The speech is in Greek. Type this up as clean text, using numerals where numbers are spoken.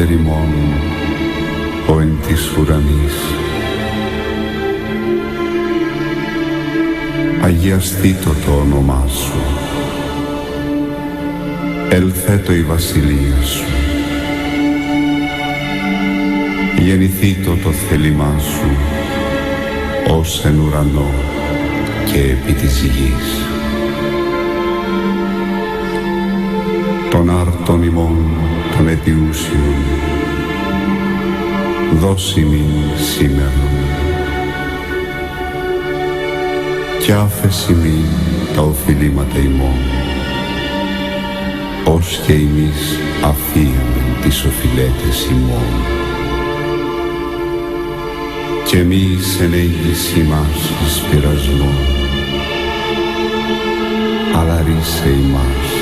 Πάτερ ημών, ο εν της ουρανής, αγιαστήτω το όνομά σου, ελθέτω η βασιλεία σου, γεννηθήτω το θέλημά σου, ως εν ουρανό και επί της γης. Τον άρτον ημών των αιτιούσιων, δώσ' ημίν σήμερον, κι άφες ημίν τα οφειλήματα ημών, ως και εμείς αφίαμεν τις οφειλέτες ημών. Κι εμείς εν έγγυς ημάς εις πειρασμόν, αλλά ρίσε ημάς